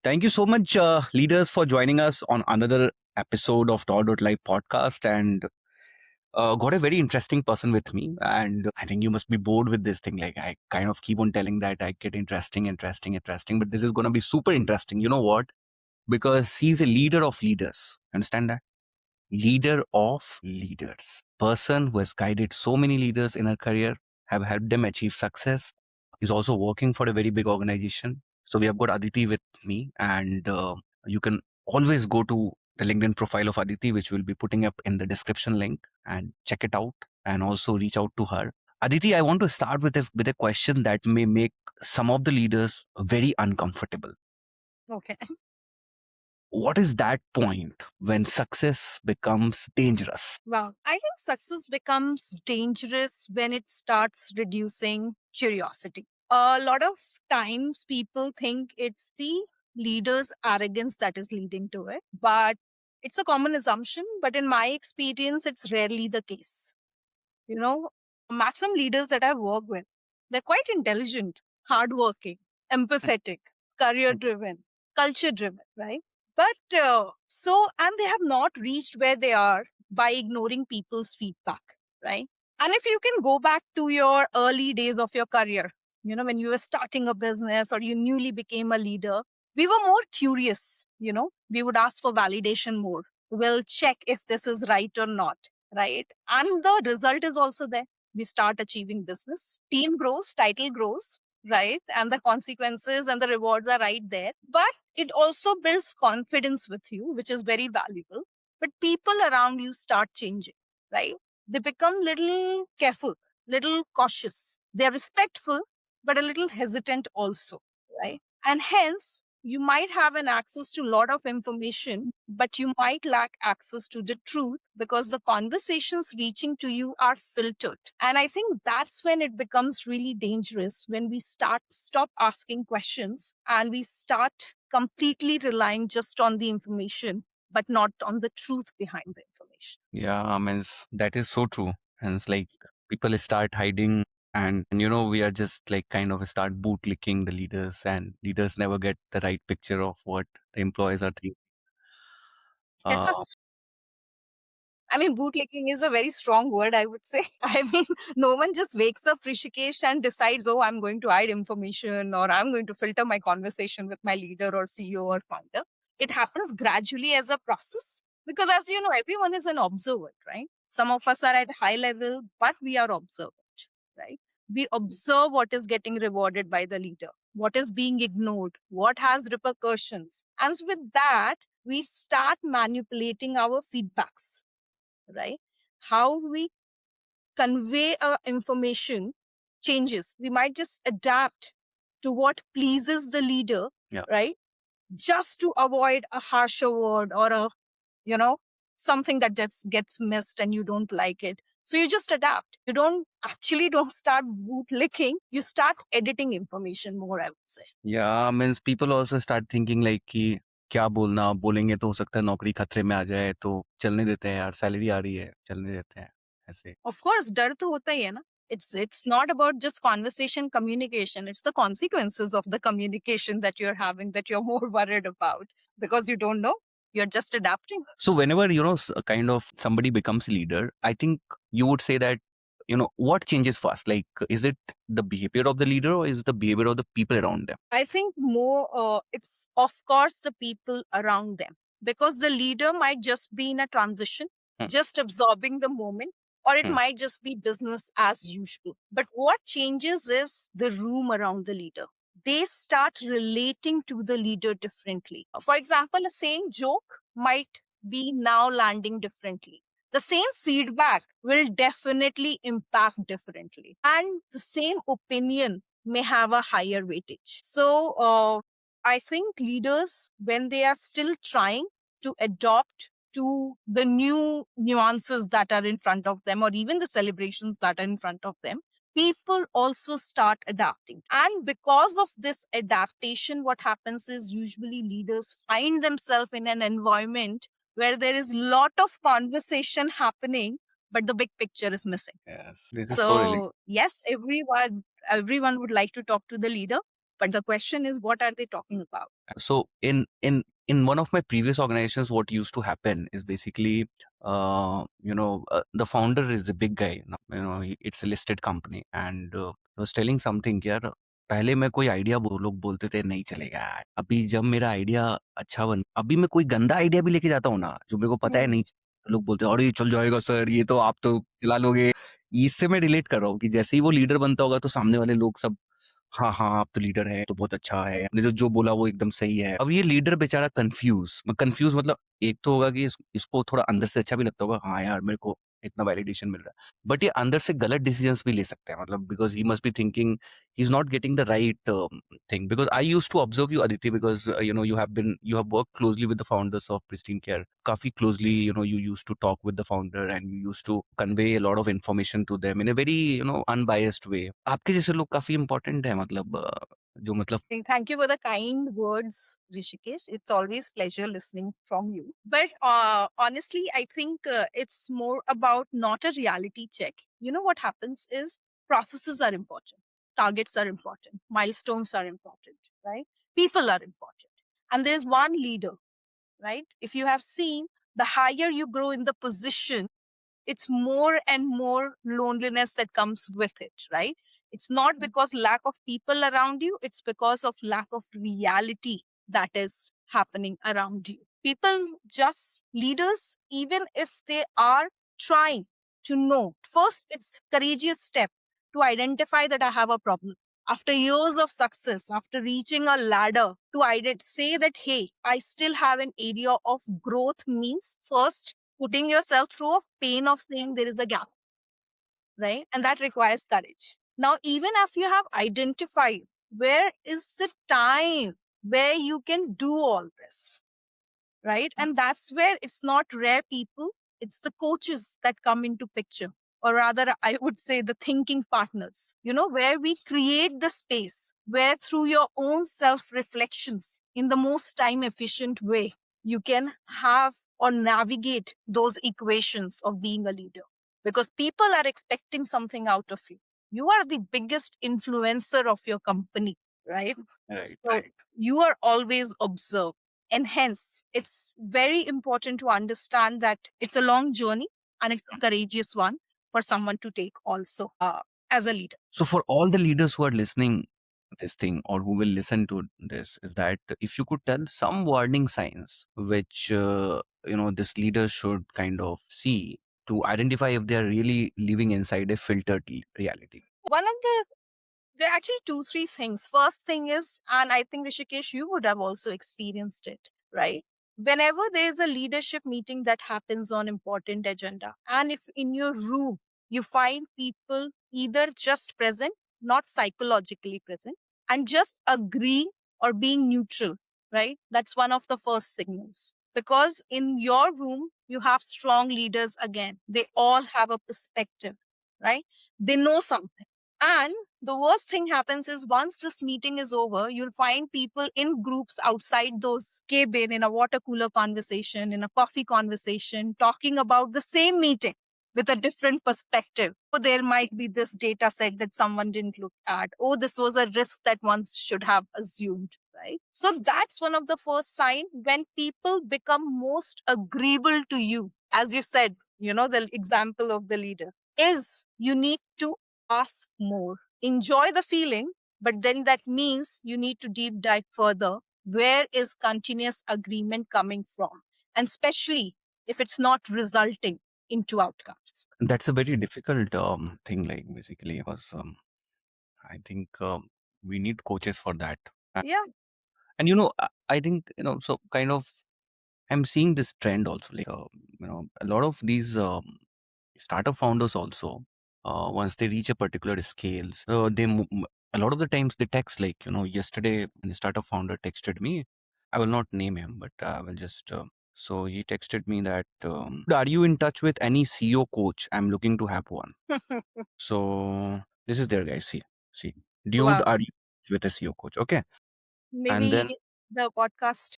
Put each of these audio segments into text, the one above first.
Thank you so much, leaders, for joining us on another episode of Dawdle Live Podcast. And got a very interesting person with me. And I think you must be bored with this thing. Like, I kind of keep on telling that I get interesting. But this is going to be super interesting. You know what? Because he's a leader of leaders. Understand that? Leader of leaders. Person who has guided so many leaders in her career, have helped them achieve success. He's also working for a very big organization. So we have got Aditi with me, and you can always go to the LinkedIn profile of Aditi, which we'll be putting up in the description link, and check it out, and also reach out to her. Aditi, I want to start with a question that may make some of the leaders very uncomfortable. Okay. What is that point when success becomes dangerous? Wow. I think success becomes dangerous when it starts reducing curiosity. A lot of times people think it's the leader's arrogance that is leading to it, but it's a common assumption. But in my experience, it's rarely the case. You know, maximum leaders that I work with, they're quite intelligent, hardworking, empathetic, career driven, culture driven, right? But and they have not reached where they are by ignoring people's feedback, right? And if you can go back to your early days of your career, when you were starting a business or you newly became a leader, we were more curious, we would ask for validation more. We'll check if this is right or not, right? And the result is also there. We start achieving business, team grows, title grows, right? And the consequences and the rewards are right there. But it also builds confidence with you, which is very valuable. But people around you start changing, right? They become little careful, little cautious. They're respectful, but a little hesitant also, right? And hence, you might have an access to a lot of information, but you might lack access to the truth because the conversations reaching to you are filtered. And I think that's when it becomes really dangerous, when we stop asking questions and we start completely relying just on the information, but not on the truth behind the information. Yeah, means that is so true. And it's like people start hiding, and we are just like kind of start bootlicking the leaders, and leaders never get the right picture of what the employees are thinking. Uh, I mean, bootlicking is a very strong word, I would say. I mean, no one just wakes up, Rishikesh, and decides, oh, I'm going to hide information or I'm going to filter my conversation with my leader or CEO or founder. It happens gradually as a process because, as you know, everyone is an observer, right? Some of us are at high level, but we are observant, right? We observe what is getting rewarded by the leader, what is being ignored, what has repercussions. And with that, we start manipulating our feedbacks, right? How we convey our information changes. We might just adapt to what pleases the leader, yeah. right? Just to avoid a harsher word or you know, something that just gets missed and you don't like it. So you just adapt. You don't start bootlicking. You start editing information more, I would say. Yeah, means people also start thinking like कि क्या बोलना बोलेंगे तो हो सकता है नौकरी खतरे में आ जाए तो चलने देते हैं यार सैलरी आ रही है चलने देते हैं ऐसे. Of course, डर तो होता ही है ना. It's not about just conversation communication. It's the consequences of the communication that you're having that you're more worried about because you don't know. You're just adapting. So whenever kind of somebody becomes a leader, I think you would say that what changes first. Like, is it the behavior of the leader or is it the behavior of the people around them? I think more it's of course the people around them because the leader might just be in a transition, just absorbing the moment, or it might just be business as usual. But what changes is the room around the leader. They start relating to the leader differently. For example, a same joke might be now landing differently. The same feedback will definitely impact differently. And the same opinion may have a higher weightage. So I think leaders, when they are still trying to adopt to the new nuances that are in front of them or even the celebrations that are in front of them, people also start adapting. And because of this adaptation, what happens is usually leaders find themselves in an environment where there is a lot of conversation happening, but the big picture is missing. Yes, this is so really. So yes, everyone would like to talk to the leader, But the question is, what are they talking about? So in one of my previous organizations, what used to happen is basically, the founder is a big guy. It's a listed company, and I was telling something यार, पहले मैं कोई idea लोग बोलते थे नहीं चलेगा यार। अभी जब मेरा आइडिया अच्छा बन, अभी मैं कोई गंदा आइडिया भी लेके जाता हूँ ना, जो मेरे को पता है नहीं, लोग बोलते हैं अरे चल जाएगा सर, ये तो आप तो चला लोगे। इससे मैं रिलेट कर रहा हूँ कि जैसे ही वो लीडर बनता होगा तो सामने वाले लोग सब, हाँ हाँ आप तो लीडर है तो बहुत अच्छा है, आपने जो बोला वो एकदम सही है। अब ये लीडर बेचारा कंफ्यूज मतलब, एक तो होगा कि इसको थोड़ा अंदर से अच्छा भी लगता होगा, हाँ यार मेरे को इतना वैलिडेशन मिल रहा है, बट ये अंदर से गलत डिसीजंस भी ले सकते हैं, मतलब because he must be thinking he is not getting the right thing. Because I used to observe you, Aditi, because you have worked closely with the founders of Pristine Care. काफी closely, you used to talk with the founder and you used to convey a lot of information to them in a very, unbiased way. आपके जैसे लोग काफी important है, मतलब जो मतलब Thank you for the kind words, Rishikesh. It's always pleasure listening from you. But honestly, I think it's more about not a reality check. You know what happens is processes are important, targets are important, milestones are important, right? People are important. And there's one leader, right? If you have seen, the higher you grow in the position, it's more and more loneliness that comes with it, right? It's not because lack of people around you, it's because of lack of reality that is happening around you. People just leaders, even if they are trying to know, first it's courageous step to identify that I have a problem. After years of success, after reaching a ladder, to say that, hey, I still have an area of growth means first putting yourself through a pain of saying there is a gap, right? And that requires courage. Now, even if you have identified where is the time where you can do all this, right? And that's where it's not rare people, it's the coaches that come into picture, or rather I would say the thinking partners, where we create the space where through your own self reflections in the most time efficient way you can have or navigate those equations of being a leader, because people are expecting something out of you. You are the biggest influencer of your company, right? right, So right. you are always observed. And hence, it's very important to understand that it's a long journey and it's a courageous one for someone to take also as a leader. So for all the leaders who are listening this thing or who will listen to this, is that if you could tell some warning signs which this leader should kind of see to identify if they are really living inside a filtered reality. One of the There are actually two, three things. First thing is, and I think Rishikesh, you would have also experienced it, right? Whenever there is a leadership meeting that happens on important agenda, and if in your room you find people either just present, not psychologically present, and just agreeing or being neutral, right? That's one of the first signals. Because in your room, you have strong leaders again. They all have a perspective, right? They know something. And the worst thing happens is once this meeting is over, you'll find people in groups outside those cabin in a water cooler conversation, in a coffee conversation, talking about the same meeting with a different perspective. Oh, there might be this data set that someone didn't look at. Oh, this was a risk that one should have assumed, right? So that's one of the first signs when people become most agreeable to you. As you said, the example of the leader is you need to ask more. Enjoy the feeling, but then that means you need to deep dive further. Where is continuous agreement coming from? And especially if it's not resulting into outcomes. That's a very difficult thing, like basically, because I think we need coaches for that. Yeah. And I think so kind of I'm seeing this trend also, like a lot of these startup founders also, once they reach a particular scale, so a lot of the times they text, like yesterday a startup founder texted me. I will not name him, but I will just so he texted me that, are you in touch with any CEO coach? I'm looking to have one. So this is there, guys. See, dude, Wow. are you with a CEO coach? Okay. And then Maybe the podcast.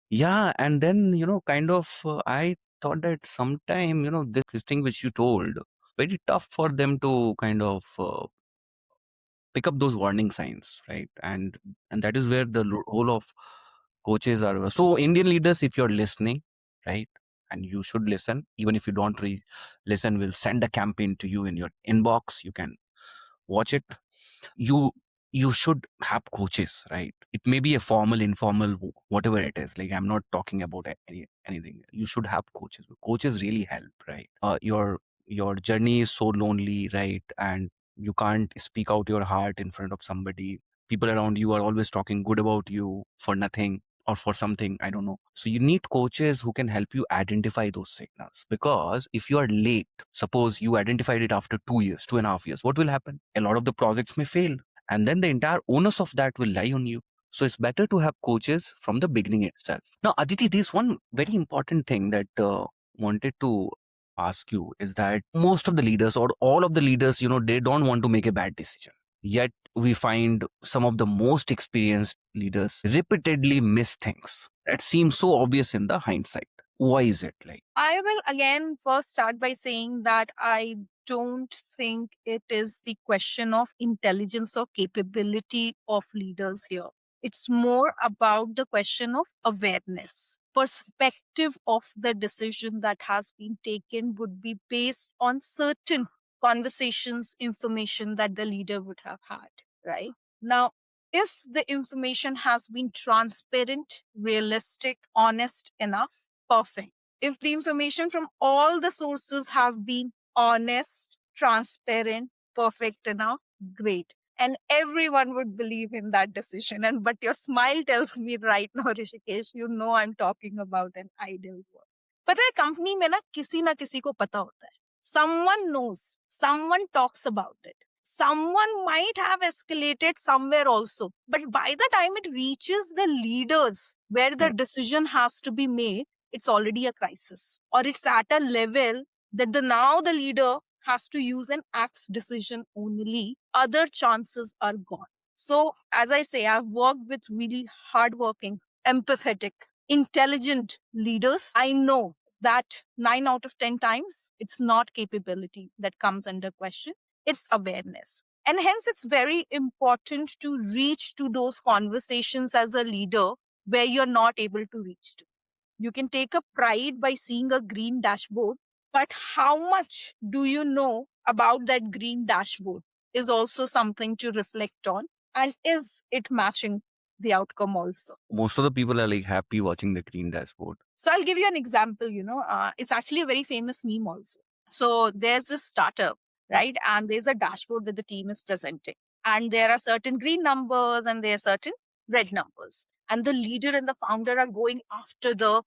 yeah, and then kind of I thought that sometime this thing which you told, very tough for them to kind of pick up those warning signs, right? And that is where the role of coaches are. So Indian leaders, if you're listening, right, and you should listen, even if you don't listen, we'll send a campaign to you in your inbox. You can watch it. You you should have coaches, right? It may be a formal, informal, whatever it is. Like, I'm not talking about anything. You should have coaches. Coaches really help, right? Your journey is so lonely, right? And you can't speak out your heart in front of somebody. People around you are always talking good about you for nothing or for something, I don't know. So you need coaches who can help you identify those signals, because if you are late, suppose you identified it after 2 years, 2.5 years, what will happen? A lot of the projects may fail, and then the entire onus of that will lie on you. So it's better to have coaches from the beginning itself. Now, Aditi, there's one very important thing that wanted to ask you, is that most of the leaders, or all of the leaders, they don't want to make a bad decision. Yet we find some of the most experienced leaders repeatedly miss things that seem so obvious in the hindsight. Why is it like? I will again first start by saying that I don't think it is the question of intelligence or capability of leaders here. It's more about the question of awareness. Perspective of the decision that has been taken would be based on certain conversations, information that the leader would have had, right? Now, if the information has been transparent, realistic, honest enough, perfect. If the information from all the sources have been honest, transparent, perfect enough, great. And everyone would believe in that decision. And but your smile tells me right now, Rishikesh, you know I'm talking about an ideal world. पता है company में ना किसी को पता होता है. Someone knows, someone talks about it. Someone might have escalated somewhere also. But by the time it reaches the leaders where the decision has to be made, it's already a crisis. Or it's at a level that now the leader has to use an axe decision only. Other chances are gone. So, as I say, I've worked with really hardworking, empathetic, intelligent leaders. I know that 9 out of 10 times it's not capability that comes under question, it's awareness. And hence, it's very important to reach to those conversations as a leader where you're not able to reach to. You can take a pride by seeing a green dashboard, but how much do you know about that green dashboard is also something to reflect on. And is it matching the outcome also? Most of the people are like happy watching the green dashboard. So I'll give you an example, it's actually a very famous meme also. So there's this startup, right? And there's a dashboard that the team is presenting. And there are certain green numbers and there are certain red numbers. And the leader and the founder are going after the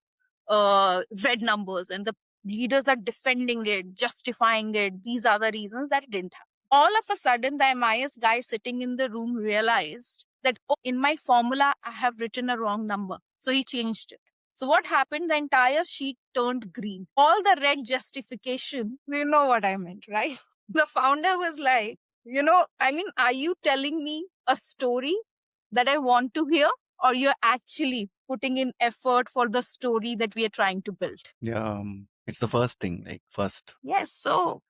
red numbers, and the leaders are defending it, justifying it. These are the reasons that it didn't happen. All of a sudden, the MIS guy sitting in the room realized that, oh, in my formula, I have written a wrong number. So he changed it. So what happened? The entire sheet turned green. All the red justification, you know what I meant, right? The founder was like, are you telling me a story that I want to hear? Or you're actually putting in effort for the story that we are trying to build? Yeah, it's the first thing, like first. Yes, so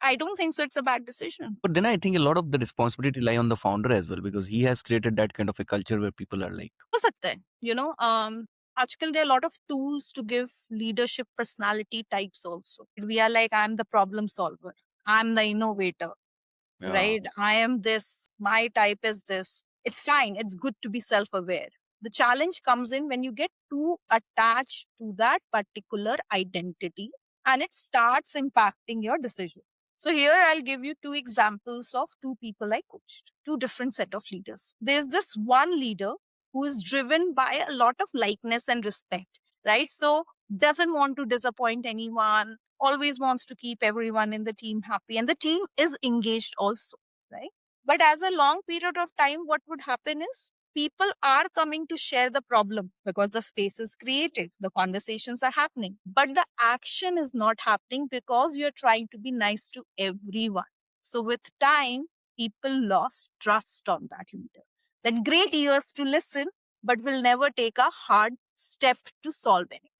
I don't think so it's a bad decision. But then I think a lot of the responsibility lie on the founder as well, because he has created that kind of a culture where people are like, हो सकता है, आजकल there are a lot of tools to give leadership personality types also. We are like, I'm the problem solver, I'm the innovator, yeah, right? I am this, my type is this. It's fine. It's good to be self-aware. The challenge comes in when you get too attached to that particular identity and it starts impacting your decision. So here I'll give you two examples of two people I coached, two different set of leaders. There's this one leader who is driven by a lot of likeness and respect, right? So doesn't want to disappoint anyone, always wants to keep everyone in the team happy, and the team is engaged also, right? But as a long period of time, what would happen is people are coming to share the problem because the space is created, the conversations are happening, but the action is not happening because you're trying to be nice to everyone. So with time, people lost trust on that leader. Then great ears to listen, but will never take a hard step to solve anything.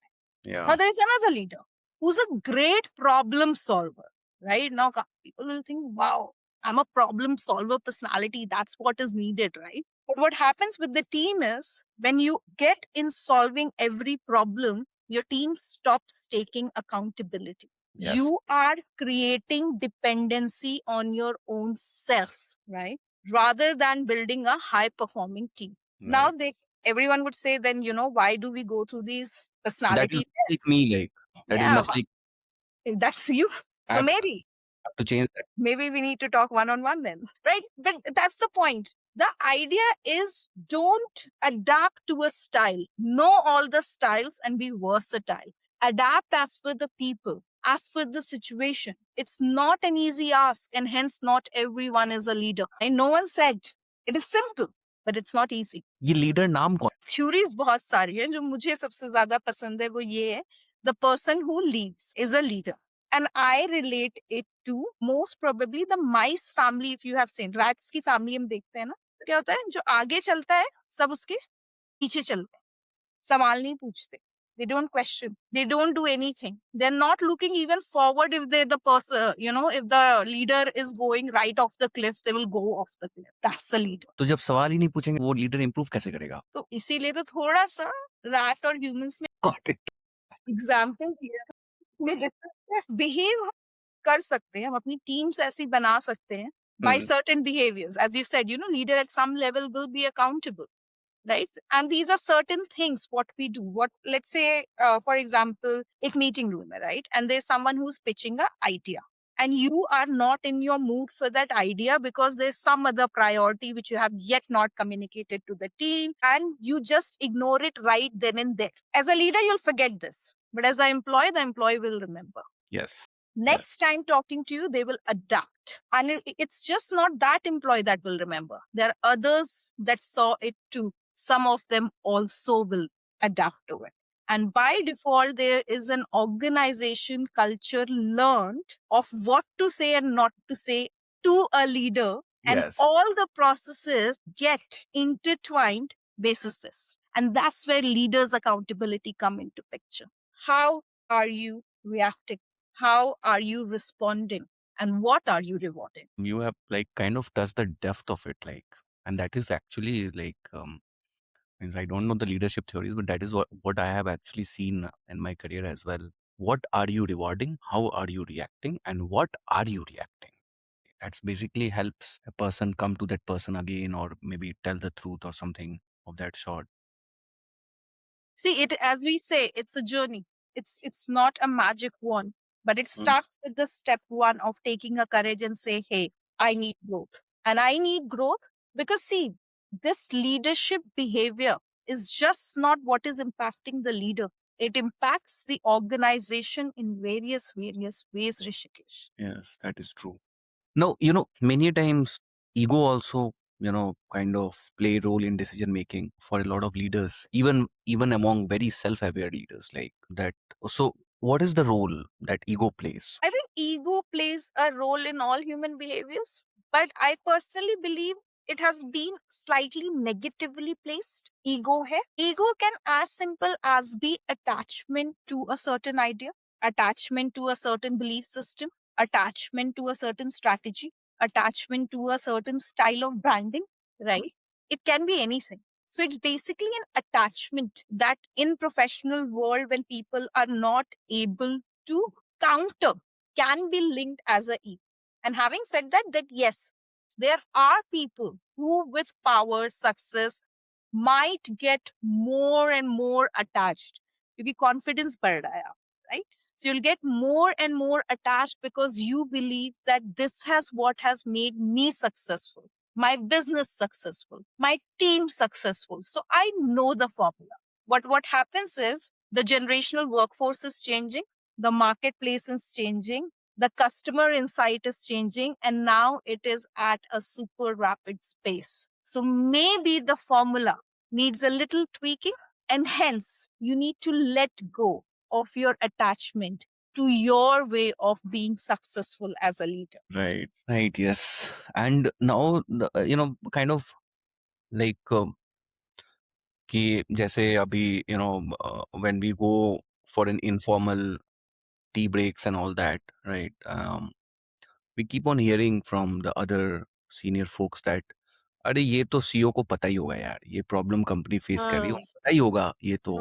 Yeah. Now there is another leader who's a great problem solver, right? Now people will think, wow, I'm a problem solver personality. That's what is needed, right? But what happens with the team is when you get in solving every problem, your team stops taking accountability. Yes. You are creating dependency on your own self, right? Rather than building a high performing team. Now Right. they everyone would say, then why do we go through these That is personality like tests? me, like that is Yeah, much like that's you. I So have to change that. maybe we need to talk one on one then, right? But that's the point. The idea is don't adapt to a style. Know all the styles and be versatile. Adapt as per the people, as per the situation. It's not an easy ask, and hence not everyone is a leader. And no one said it is simple, but it's not easy. ये leader नाम कौन? Theories बहुत सारी हैं जो मुझे सबसे ज्यादा पसंद है वो ये है the person who leads is a leader and I relate it to most probably the mice family if you have seen rats की फैमिली हम देखते हैं ना तो क्या होता है जो आगे चलता है सब उसके पीछे चलते हैं सवाल नहीं पूछते they don't question they don't do anything they're not looking even forward if they're the person if the leader is going right off the cliff they will go off the cliff that's the leader तो जब सवाल ही नहीं पूछेंगे वो leader improve कैसे करेगा? तो इसीलिए तो थोड़ा सा रैट और ह्यूमंस में Got it. एग्जाम्पल दिया बिहेव कर सकते हैं हम अपनी टीम्स ऐसी बना सकते हैं by certain behaviors as you said leader at some level will be accountable right and these are certain things what we do what let's say for example एक meeting room है right and there's someone who's pitching a idea and you are not in your mood for that idea because there's some other priority which you have yet not communicated to the team and you just ignore it right then and there as a leader you'll forget this but as an employee the employee will remember Yes. next time talking to you they will adapt and it's just not that employee that will remember there are others that saw it too some of them also will adapt to it and by default there is an organization culture learned of what to say and not to say to a leader and Yes. all the processes get intertwined basis this and that's where leaders accountability come into picture how are you reacting how are you responding and what are you rewarding You have like kind of touched the depth of it, like, and that is actually like means I don't know the leadership theories, but that is what I have actually seen in my career as well. What are you rewarding? How are you reacting? And what are you reacting? That's basically helps a person come to that person again, or maybe tell the truth or something of that sort. see it as we say it's a journey it's not a magic wand but it starts with the step one of taking a courage and say hey I need growth and I need growth because see this leadership behavior is just not what is impacting the leader it impacts the organization in various ways rishikesh Yes, that is true. No, many times ego also, kind of play a role in decision making for a lot of leaders, even among very self-aware leaders like that. So, what is the role that ego plays? I think ego plays a role in all human behaviors, but I personally believe it has been slightly negatively placed. Ego can as simple as be attachment to a certain idea, attachment to a certain belief system, attachment to a certain strategy, attachment to a certain style of branding, right? It can be anything. So it's basically an attachment that in professional world when people are not able to counter can be linked as a E. And having said that, yes, there are people who with power, success might get more and more attached. Because confidence बढ़ रहा है आप, right? So you'll get more and more attached because you believe that this has what has made me successful, my business successful, my team successful. So I know the formula. But what happens is the generational workforce is changing, the marketplace is changing, the customer insight is changing, and now it is at a super rapid space. So maybe the formula needs a little tweaking, and hence you need to let go of your attachment to your way of being successful as a leader. Right. Right. Yes. And now, kind of like कि जैसे अभी when we go for an informal tea breaks and all that, right? We keep on hearing from the other senior folks that अरे ये तो CEO को पता ही होगा यार, ये प्रॉब्लम कंपनी फेस कर रही है, उनको पता ही होगा ये तो।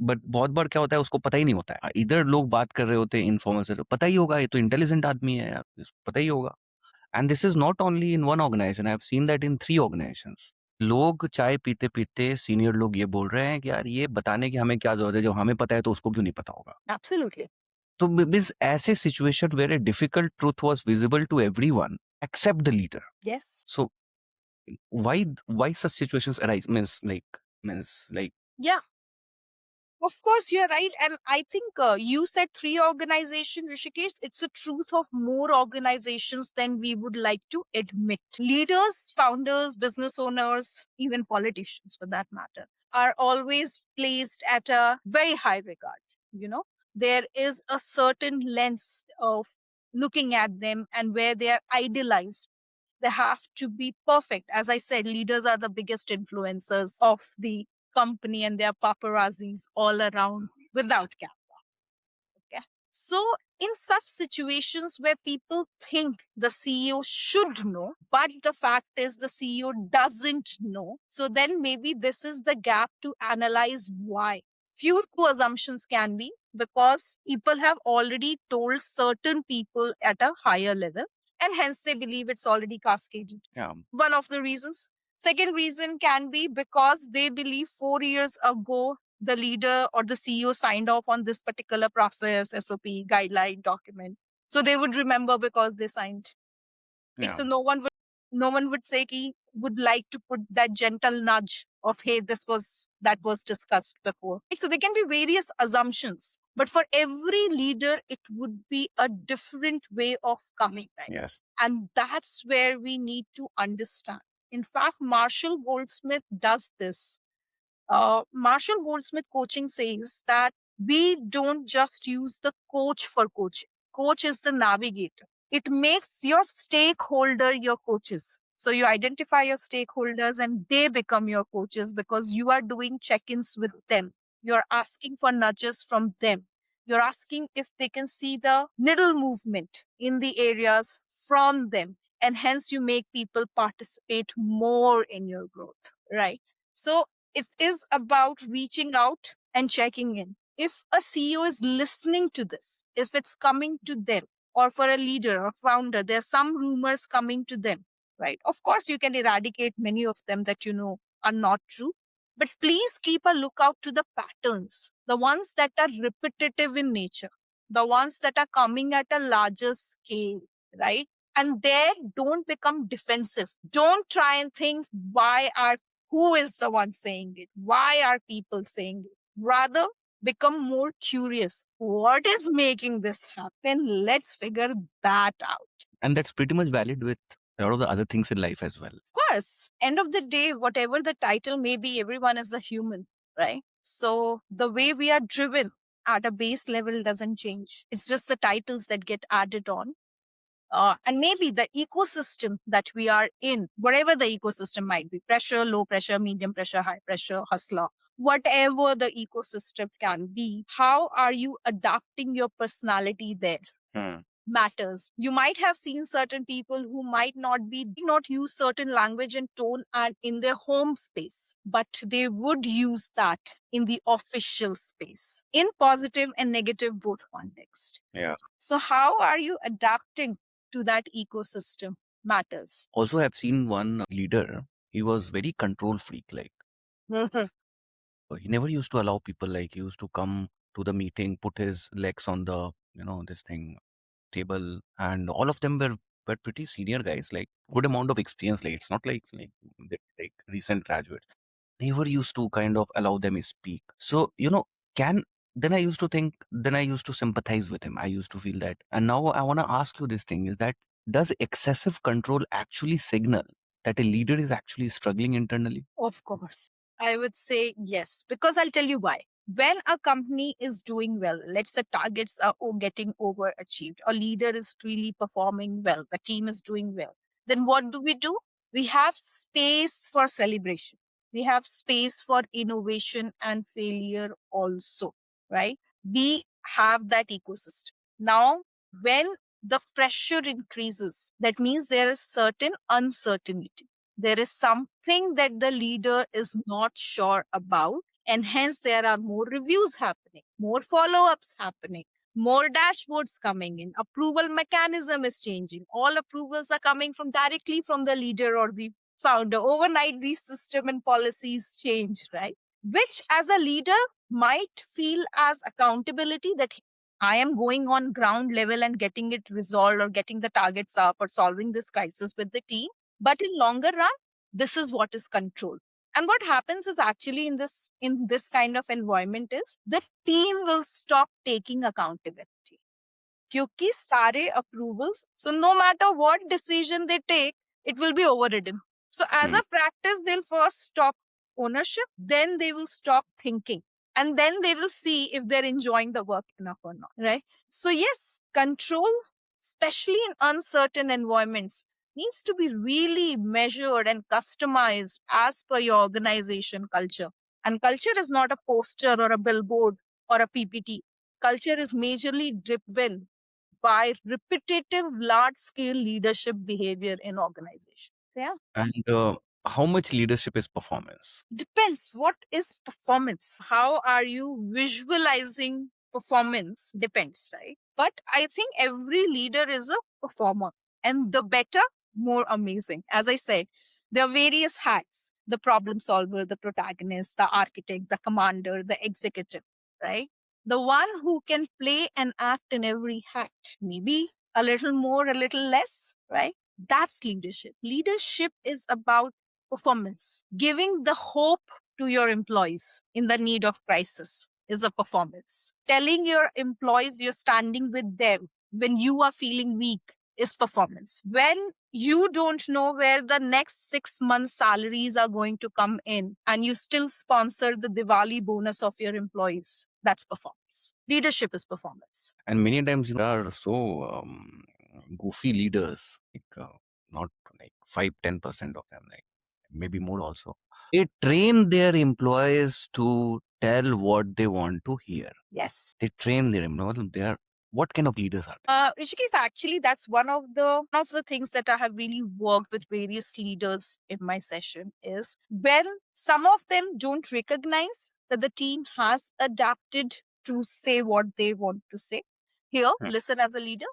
बट बहुत बार क्या होता है, उसको पता ही नहीं होता है। इधर लोग बात कर रहे होते हैं इनफॉर्मल से, पता ही होगा, ये तो इंटेलिजेंट आदमी है यार, इसको पता ही होगा। And this is not only in one organisation, I have seen that in 3 organisations. लोग चाय पीते-पीते सीनियर लोग ये बोल रहे हैं कि यार ये बताने की हमें क्या ज़रूरत है, जब हमें पता है तो उसको क्यों नहीं पता होगा? Absolutely. तो मीन्स ऐसे situation where a difficult truth was visible to everyone except the leader. Yes. So why such situations arise, means like Yeah. Of course, you're right. And I think you said 3 organizations, Rishikesh. It's the truth of more organizations than we would like to admit. Leaders, founders, business owners, even politicians for that matter, are always placed at a very high regard. You know, there is a certain lens of looking at them and where they are idealized. They have to be perfect. As I said, leaders are the biggest influencers of the company and their paparazzis all around without cap. Okay. So, in such situations where people think the CEO should know, but the fact is the CEO doesn't know, so then maybe this is the gap to analyze why. Few assumptions can be because people have already told certain people at a higher level, and hence they believe it's already cascaded. yeah, One of the reasons. Second reason can be because they believe 4 years ago the leader or the CEO signed off on this particular process, SOP, guideline, document. So they would remember because they signed. yeah, So no one would say he would like to put that gentle nudge of hey, that was discussed before. So there can be various assumptions. But for every leader, it would be a different way of coming, right? yes, And that's where we need to understand. In fact, Marshall Goldsmith does this. Marshall Goldsmith coaching says that we don't just use the coach for coaching. Coach is the navigator. It makes your stakeholder your coaches. So you identify your stakeholders and they become your coaches because you are doing check-ins with them. You're asking for nudges from them. You're asking if they can see the needle movement in the areas from them. And hence you make people participate more in your growth, right? So it is about reaching out and checking in. If a CEO is listening to this, if it's coming to them, or for a leader or founder, there's some rumors coming to them, right? Of course, you can eradicate many of them that you know are not true. But please keep a lookout to the patterns, the ones that are repetitive in nature, the ones that are coming at a larger scale, right? And there, don't become defensive. Don't try and think, who is the one saying it? Why are people saying it? Rather, become more curious. What is making this happen? Let's figure that out. and that's pretty much valid with a lot of the other things in life as well. Of course, end of the day, whatever the title may be, everyone is a human, right? So the way we are driven at a base level doesn't change. It's just the titles that get added on. And maybe the ecosystem that we are in, whatever the ecosystem might be, pressure, low pressure, medium pressure, high pressure, hustler, whatever the ecosystem can be, how are you adapting your personality there? Matters. You might have seen certain people who might not use certain language and tone and in their home space, but they would use that in the official space in positive and negative both context. Yeah. So how are you adapting to that ecosystem matters. Also, I've seen one leader. He was very control freak. Like he never used to allow people. Like he used to come to the meeting, put his legs on the this thing table, and all of them were pretty senior guys. Like good amount of experience. Like it's not like like recent graduates. Never used to kind of allow them to speak. So can then I used to think. Then I used to sympathize with him. I used to feel that. And now I want to ask you this thing: is that does excessive control actually signal that a leader is actually struggling internally? Of course. I would say yes, because I'll tell you why. When a company is doing well, let's say targets are getting overachieved, a leader is really performing well, the team is doing well, then what do? We have space for celebration. We have space for innovation and failure also, right? We have that ecosystem. Now, when the pressure increases. That means there is certain uncertainty. There is something that the leader is not sure about, and hence there are more reviews happening, more follow ups happening, more dashboards coming in, approval mechanism is changing. All approvals are coming from directly from the leader or the founder. Overnight, these system and policies change, right? Which as a leader might feel as accountability that I am going on ground level and getting it resolved or getting the targets up or solving this crisis with the team. But in longer run, this is what is controlled. And what happens is actually in this kind of environment is the team will stop taking accountability. क्योंकि सारे approvals, so no matter what decision they take, it will be overridden. So as a practice, they'll first stop ownership, then they will stop thinking, and then they will see if they're enjoying the work enough or not, right? So yes, control, especially in uncertain environments, needs to be really measured and customized as per your organization culture. And culture is not a poster or a billboard or a PPT. Culture is majorly driven by repetitive large scale leadership behavior in organizations. Yeah. And how much leadership is performance? Depends. What is performance? How are you visualizing performance? Depends, right? But I think every leader is a performer. And the better, more amazing. As I said, there are various hats: the problem solver, the protagonist, the architect, the commander, the executive, right? The one who can play and act in every hat, maybe a little more, a little less, right? That's leadership. Leadership is about performance. Giving the hope to your employees in the need of crisis is a performance. Telling your employees you're standing with them when you are feeling weak is performance. When you don't know where the next 6 months' salaries are going to come in and you still sponsor the Diwali bonus of your employees, that's performance. Leadership is performance. And many times, there are so goofy leaders, not like 5-10% of them, like maybe more also. They train their employees to tell what they want to hear. Yes. They train their employees. They are, what kind of leaders are they? Rishikesh, actually, that's one of the things that I have really worked with various leaders in my session is when some of them don't recognize that the team has adapted to say what they want to say. Here, listen as a leader,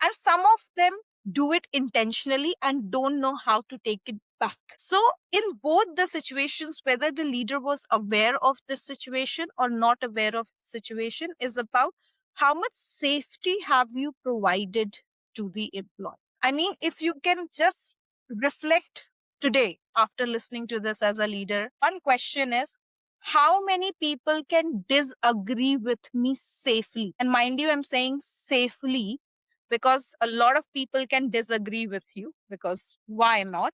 and some of them do it intentionally and don't know how to take it back. So, in both the situations, whether the leader was aware of the situation or not aware of the situation, is about how much safety have you provided to the employee. I mean, if you can just reflect today after listening to this as a leader, one question is, how many people can disagree with me safely? And mind you, I'm saying safely because a lot of people can disagree with you, because why not,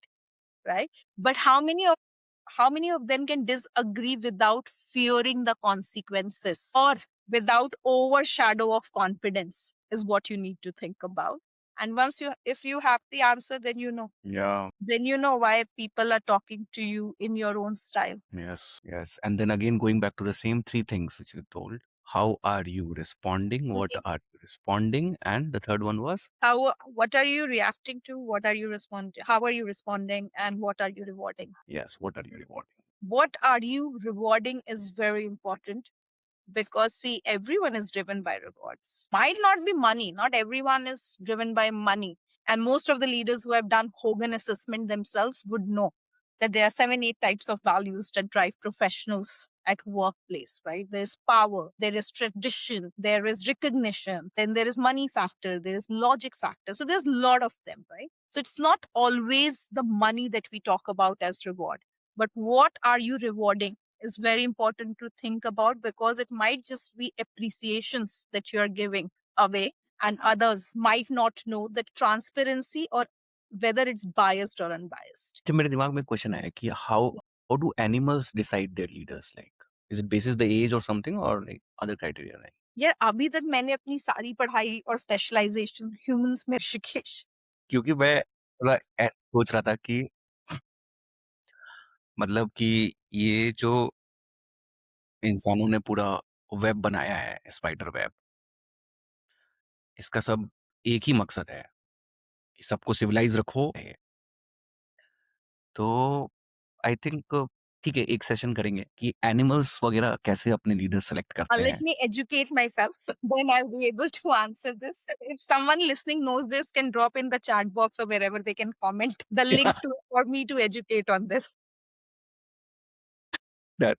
right? But how many of them can disagree without fearing the consequences or without overshadow of confidence is what you need to think about. And once you if you have the answer, then Yeah. why people are talking to you in your own style. Yes. And then again, going back to the same three things which you told. How are you responding? What are you responding? And the third one was? What are you reacting to? What are you responding? How are you responding? And what are you rewarding? Yes, what are you rewarding? What are you rewarding is very important, because see, everyone is driven by rewards. Might not be money. Not everyone is driven by money. And most of the leaders who have done Hogan assessment themselves would know that there are 7 8 types of values that drive professionals at workplace, right? There's power, there is tradition, there is recognition, then there is money factor, there is logic factor. So there's a lot of them, right? So it's not always the money that we talk about as reward, but what are you rewarding is very important to think about, because it might just be appreciations that you're giving away, and others might not know that transparency or whether it's biased or unbiased. तो मेरे दिमाग में question आया कि how do animals decide their leaders? Like, is it basis the age or something, or like other criteria? Like, यार अभी तक मैंने अपनी सारी पढ़ाई और स्पेशलाइजेशन ह्यूमंस में ऋषिकेश। क्योंकि मैं थोड़ा ऐसा सोच रहा था कि मतलब कि ये जो इंसानों ने पूरा वेब बनाया है, स्पाइडर वेब, इसका सब एक ही मकसद है कि सबको सिविलाइज रखो। तो आई थिंक ठीक है, एक सेशन करेंगे कि एनिमल्स वगैरह कैसे अपने लीडर सेलेक्ट करते Let हैं। me educate myself, then I'll be able to answer this. If someone listening knows this, can drop in the chat box or wherever they can comment the link to for me to educate on this. That.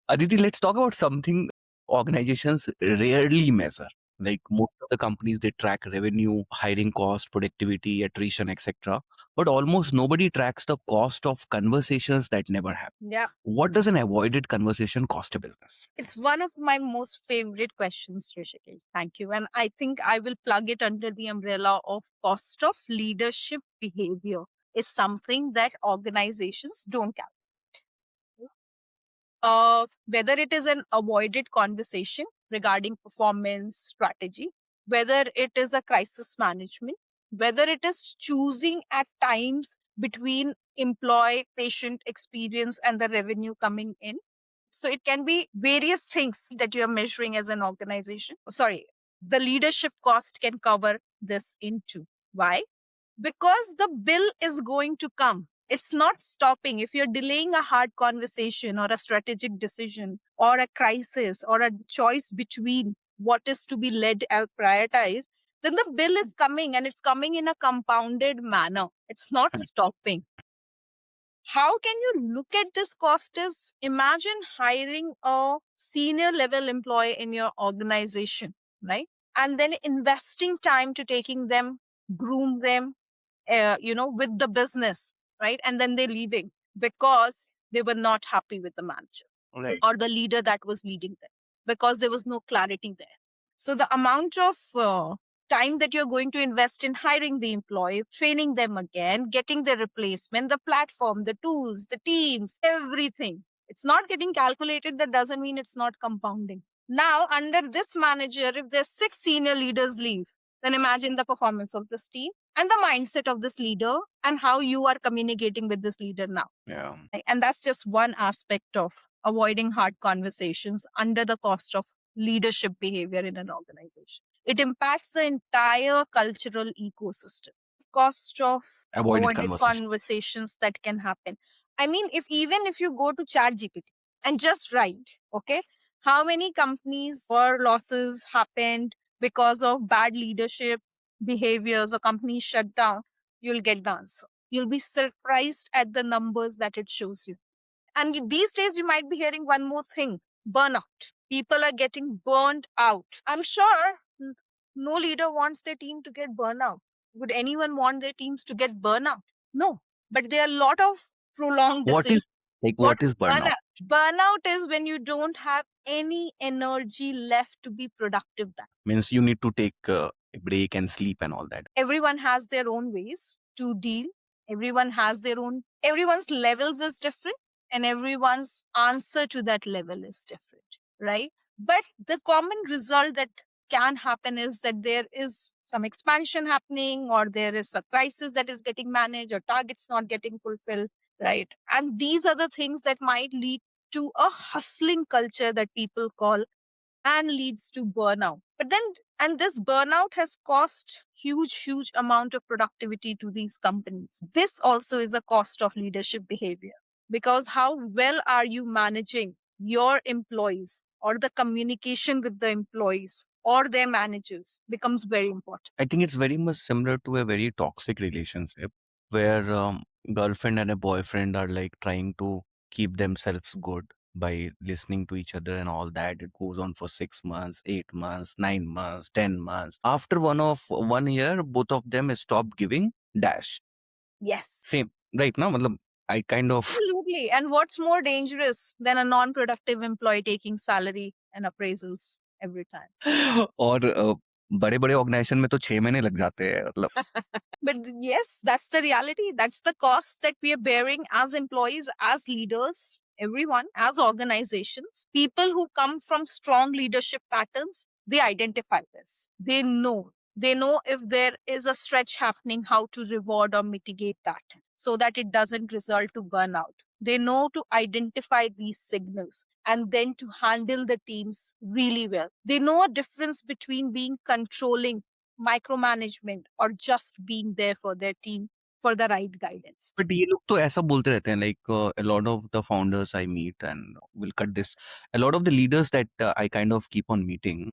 Aditi, let's talk about something organizations rarely measure. Like most of the companies, they track revenue, hiring cost, productivity, attrition, etc. But almost nobody tracks the cost of conversations that never happen. Yeah. What does an avoided conversation cost a business? It's one of my most favorite questions, Rishikesh. Thank you. And I think I will plug it under the umbrella of cost of leadership behavior is something that organizations don't calculate. Whether it is an avoided conversation regarding performance strategy, whether it is a crisis management, whether it is choosing at times between employee patient experience and the revenue coming in. So it can be various things that you are measuring as an organization. Sorry, the leadership cost can cover this into. Why? Because the bill is going to come. It's not stopping. If you're delaying a hard conversation or a strategic decision or a crisis or a choice between what is to be led and prioritized, then the bill is coming and it's coming in a compounded manner. It's not stopping. How can you look at this cost is imagine hiring a senior level employee in your organization, right? And then investing time to taking them, groom them, with the business, right? And then they're leaving because they were not happy with the manager. Right. Or the leader that was leading them because there was no clarity there. So the amount of time that you're going to invest in hiring the employee, training them again, getting the replacement, the platform, the tools, the teams, everything. It's not getting calculated. That doesn't mean it's not compounding. Now, under this manager, if there's 6 senior leaders leave, then imagine the performance of this team and the mindset of this leader and how you are communicating with this leader now. Yeah. And that's just one aspect of avoiding hard conversations under the cost of leadership behavior in an organization. It impacts the entire cultural ecosystem. Cost of Avoided avoided conversation. conversations that can happen. I mean, if even if you go to ChatGPT and just write, okay, how many companies or losses happened because of bad leadership behaviors or companies shut down, you'll get the answer. You'll be surprised at the numbers that it shows you. And these days, you might be hearing one more thing: burnout. People are getting burned out. I'm sure no leader wants their team to get burnout. Would anyone want their teams to get burnout? No. But there are a lot of prolonged What decisions. is what is burnout? Burnout is when you don't have any energy left to be productive. That Means you need to take a break and sleep and all that. everyone has their own ways to deal. Everyone's levels is different and everyone's answer to that level is different, right? But the common result that can happen is that there is some expansion happening or there is a crisis that is getting managed or targets not getting fulfilled, right? And these are the things that might lead to a hustling culture that people call and leads to burnout. But then, and this burnout has cost huge amount of productivity to these companies. This also is a cost of leadership behavior because how well are you managing your employees or the communication with the employees or their managers becomes very important. I think it's very much similar to a very toxic relationship where girlfriend and a boyfriend are like trying to keep themselves good by listening to each other and all that. It goes on for 6 months, 8 months, 9 months, 10 months. After 1 year, both of them stopped giving dash. Yes. Same, right? Now, matlab, I kind of Absolutely. And what's more dangerous than a non-productive employee taking salary and appraisals every time? और बड़े बड़े organisation में तो 6 महीने लग जाते हैं मतलब. But yes, that's the reality. That's the cost that we are bearing as employees, as leaders, everyone, as organizations. People who come from strong leadership patterns, they identify this. They know. They know if there is a stretch happening, how to reward or mitigate that so that it doesn't result to burnout. They know to identify these signals and then to handle the teams really well. They know a difference between being controlling micromanagement, or just being there for their team for the right guidance. But ये लोग तो ऐसा बोलते रहते हैं like a lot of the founders I meet and will cut this. A lot of the leaders that I kind of keep on meeting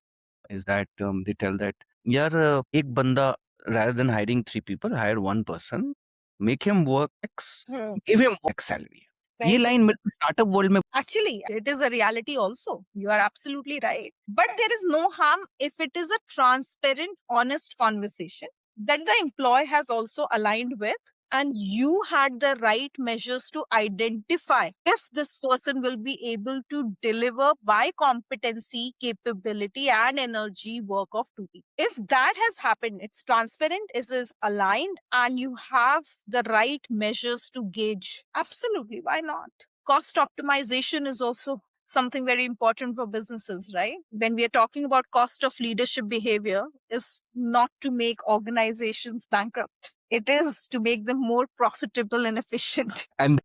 is that they tell that यार एक बंदा rather than hiring three people hire one person, make him work X, give him X salary. ये Right. Line मेरे startup world में Actually, it is a reality also. You are absolutely right. But there is no harm if it is a transparent, honest conversation that the employee has also aligned with, and you had the right measures to identify if this person will be able to deliver by competency, capability, and energy work of two people. If that has happened, it's transparent, it is aligned, and you have the right measures to gauge. Absolutely, why not? Cost optimization is also something very important for businesses, right? When we are talking about cost of leadership behavior, is not to make organizations bankrupt. It is to make them more profitable and efficient. and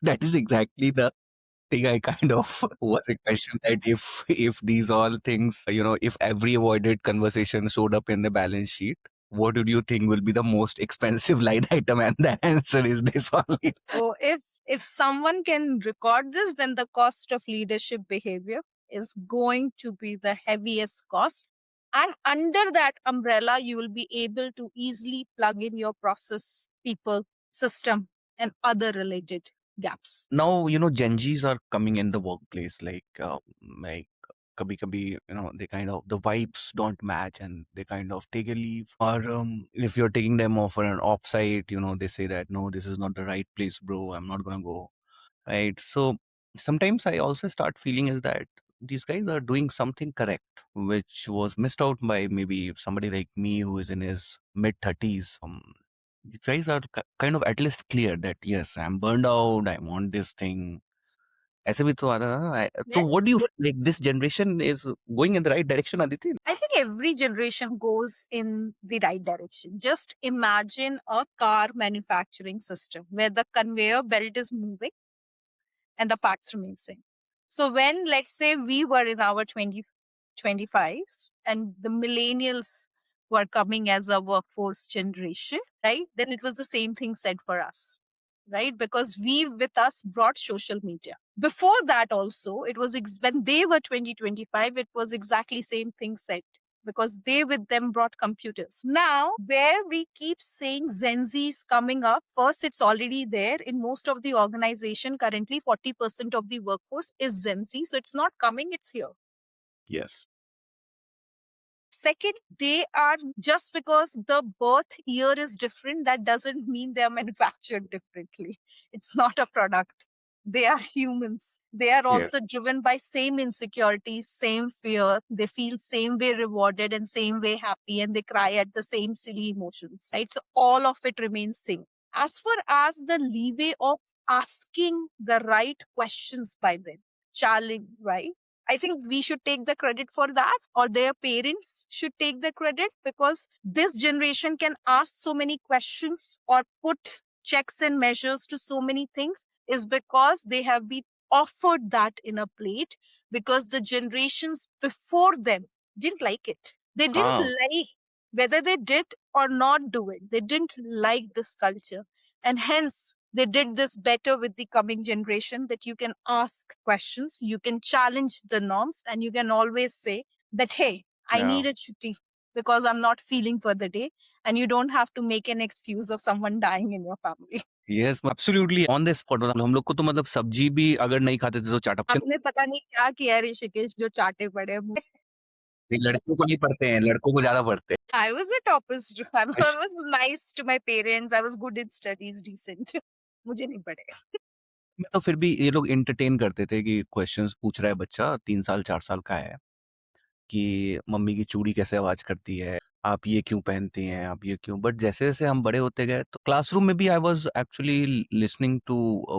that is exactly the thing I kind of was a question that if these all things, if every avoided conversation showed up in the balance sheet, what do you think will be the most expensive line item? And the answer is this only. So if someone can record this, then the cost of leadership behavior is going to be the heaviest cost. And under that umbrella, you will be able to easily plug in your process, people, system, and other related gaps. Now, Gen Zs are coming in the workplace like kabhi kabhi, they kind of, the vibes don't match and they kind of take a leave. Or if you're taking them off for an offsite, they say that, no, this is not the right place, bro. I'm not going to go. Right. So sometimes I also start feeling is that these guys are doing something correct, which was missed out by maybe somebody like me who is in his mid 30s. These guys are kind of at least clear that, yes, I'm burned out. I want this thing. ऐसे भी तो आता है ना. So Yes. what do you feel like this generation is going in the right direction, Aditi? I think every generation goes in the right direction. Just imagine a car manufacturing system where the conveyor belt is moving and the parts remain same. So when, let's say, we were in our 25s and the millennials were coming as a workforce generation, right? Then it was the same thing said for us, right? Because we with us brought social media. Before that also, it was when they were 2025, it was exactly same thing said because they with them brought computers. Now, where we keep saying Gen Z is coming up, first, it's already there in most of the organization. Currently, 40% of the workforce is Gen Z. So it's not coming, it's here. Yes. Second, they are just because the birth year is different, that doesn't mean they are manufactured differently. It's not a product. They are humans. They are also driven by same insecurities, same fear. They feel same way rewarded and same way happy, and they cry at the same silly emotions, right? So all of it remains same. As far as the leeway of asking the right questions by them, challenge, right? I think we should take the credit for that, or their parents should take the credit, because this generation can ask so many questions or put checks and measures to so many things is because they have been offered that in a plate, because the generations before them didn't like it. They didn't like, whether they did or not do it, they didn't like this culture. And hence, they did this better with the coming generation, that you can ask questions, you can challenge the norms, and you can always say that, hey, I need a chutti because I'm not feeling for the day. And you don't have to make an excuse of someone dying in your family. Yes, absolutely on this spot. हम लोग को तो मतलब सब्जी भी अगर नहीं खाते थे तो चाट ऑप्शन. आपने पता नहीं क्या किया ऋषिकेश, जो चाटे पड़े मुंह. लड़कों को नहीं पढ़ते हैं, लड़कों को ज्यादा पढ़ते हैं. I was a topper student. I was nice to my parents. I was good in studies, decent. मुझे नहीं पड़े. मैं तो फिर भी ये लोग एंटरटेन करते थे कि क्वेश्चंस पूछ रहा है बच्चा 3 साल 4 साल का है कि मम्मी की चूड़ी कैसे आवाज करती है, आप ये क्यों पहनते हैं, आप ये क्यों. बट जैसे जैसे हम बड़े होते गए तो क्लासरूम में भी I was actually listening to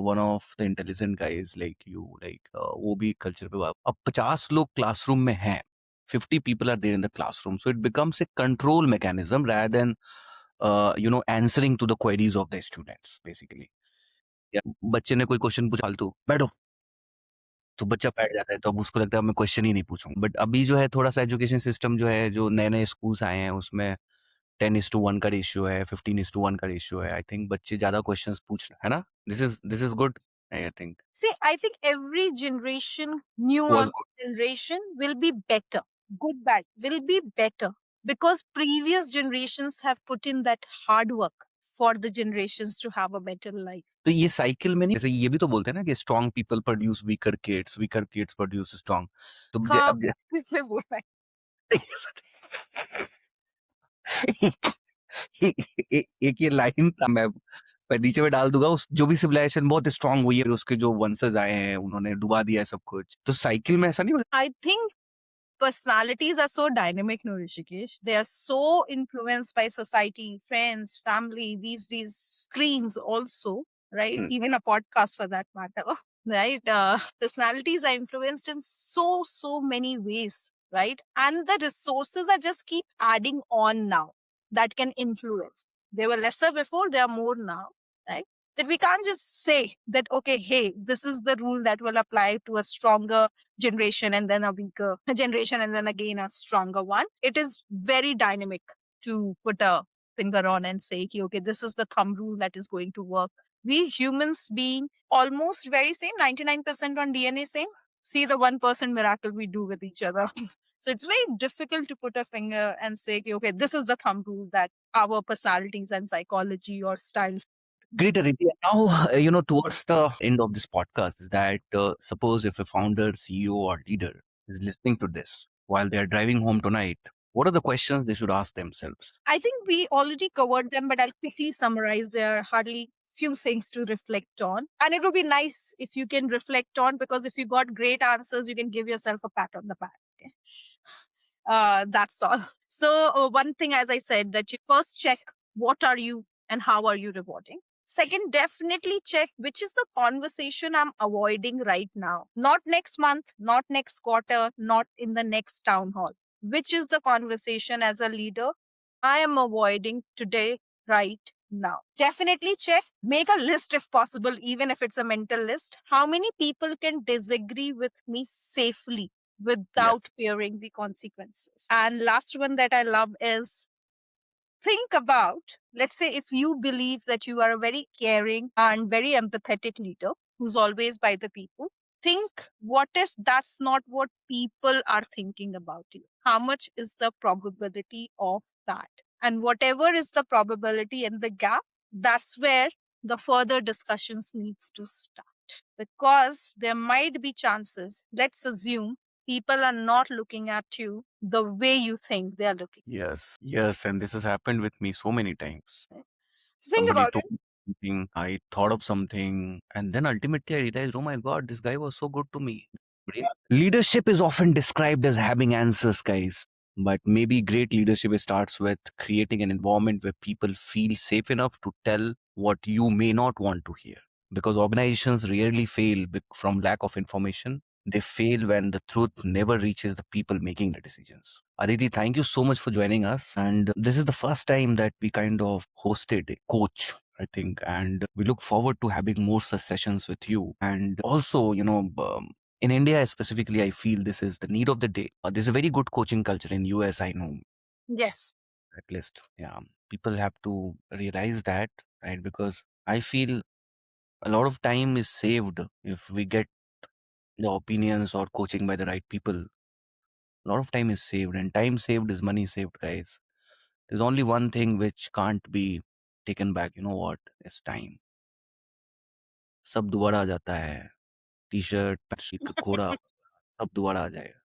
one of the intelligent guys like you, like वो भी कल्चर पे अब 50 लोग क्लासरूम में हैं, 50 people are there in the classroom, so it becomes a control mechanism rather than answering to the queries of the students basically. या बच्चे ने कोई क्वेश्चन पूछा फालतू, बैठो, तो बच्चा बैठ जाता है, तो अब उसको लगता है मैं क्वेश्चन ही नहीं पूछूंगा. बट अभी जो है थोड़ा सा एजुकेशन सिस्टम जो है, जो नए नए स्कूल्स आए हैं उसमें 10:1 का रेशियो है, 15:1 का रेशियो है। आई थिंक बच्चे ज़्यादा क्वेश्चंस पूछ रहे हैं, है ना? This is good, I think. See, I think every generation, newer was good. generation will be better. Good, bad will be better because previous generations have put in that hard work for the generations to have a better life. तो ये cycle में नहीं, जैसे ये भी तो बोलते हैं ना कि strong people produce weaker kids produce strong. तो हाँ, अब किसने बोला है? एक एक ये लाइन था, मैं नीचे में डाल दूंगा। उस जो भी सिविलाइजेशन बहुत स्ट्रांग हुई है, उसके जो वंशज आए हैं उन्होंने डुबा दिया है सब कुछ। तो साइकिल में ऐसा नहीं होता। I think personalities are so dynamic, no Rishikesh. They are so influenced by society, friends, family, these screens also, right? Even a podcast for that matter, right? Personalities are influenced in so many ways, right? And the resources are just keep adding on now that can influence. They were lesser before, they are more now, right? That we can't just say that, okay, hey, this is the rule that will apply to a stronger generation and then a weaker generation and then again a stronger one. It is very dynamic to put a finger on and say, okay, this is the thumb rule that is going to work. We humans being almost very same, 99% on DNA same, see the 1% miracle we do with each other. So it's very difficult to put a finger and say, okay, this is the thumb rule that our personalities and psychology or styles. Great, Aditi. Now, towards the end of this podcast, is that suppose if a founder, CEO, or leader is listening to this while they are driving home tonight, what are the questions they should ask themselves? I think we already covered them, but I'll quickly summarize. There are hardly few things to reflect on. And it would be nice if you can reflect on, because if you got great answers, you can give yourself a pat on the back. Okay? That's all. So one thing, as I said, that you first check what are you and how are you rewarding. Second, definitely check which is the conversation I'm avoiding right now. Not next month, not next quarter, not in the next town hall. Which is the conversation as a leader I am avoiding today, right now? Definitely check. Make a list if possible, even if it's a mental list. How many people can disagree with me safely without Yes. fearing the consequences? And last one that I love is think about, let's say, if you believe that you are a very caring and very empathetic leader who's always by the people, think what if that's not what people are thinking about you? How much is the probability of that? And whatever is the probability in the gap, that's where the further discussions needs to start, because there might be chances, let's assume, people are not looking at you the way you think they are looking. Yes, and this has happened with me so many times. So think Somebody about told it. me something, I thought of something, and then ultimately I realized, oh my God, this guy was so good to me. Leadership is often described as having answers, guys. But maybe great leadership starts with creating an environment where people feel safe enough to tell what you may not want to hear. Because organizations rarely fail from lack of information. They fail when the truth never reaches the people making the decisions. Aditi, thank you so much for joining us. And this is the first time that we kind of hosted a coach, I think. And we look forward to having more such sessions with you. And also, in India specifically, I feel this is the need of the day. There's a very good coaching culture in US, I know, Yes. at least. Yeah. People have to realize that, right? Because I feel a lot of time is saved if we get the opinions or coaching by the right people. A lot of time is saved, and time saved is money saved, guys. There's only one thing which can't be taken back. You know what? It's time. सब दोबारा आ जाता है, T shirt घोड़ा सब दोबारा आ जाएगा,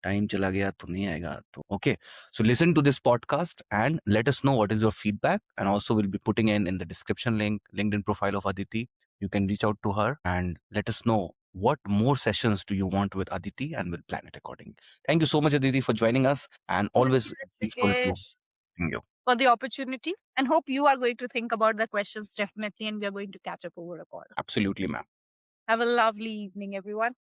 time चला गया तो नहीं आएगा। तो okay, so listen to this podcast and let us know what is your feedback, and also we'll be putting in the description link LinkedIn profile of Aditi. You can reach out to her and let us know what more sessions do you want with Aditi, and we'll plan it accordingly. Thank you so much, Aditi, for joining us, and Thank always you, peaceful to Rishikesh, thank you. for the opportunity, and hope you are going to think about the questions definitely, and we are going to catch up over a call. Absolutely, ma'am. Have a lovely evening, everyone.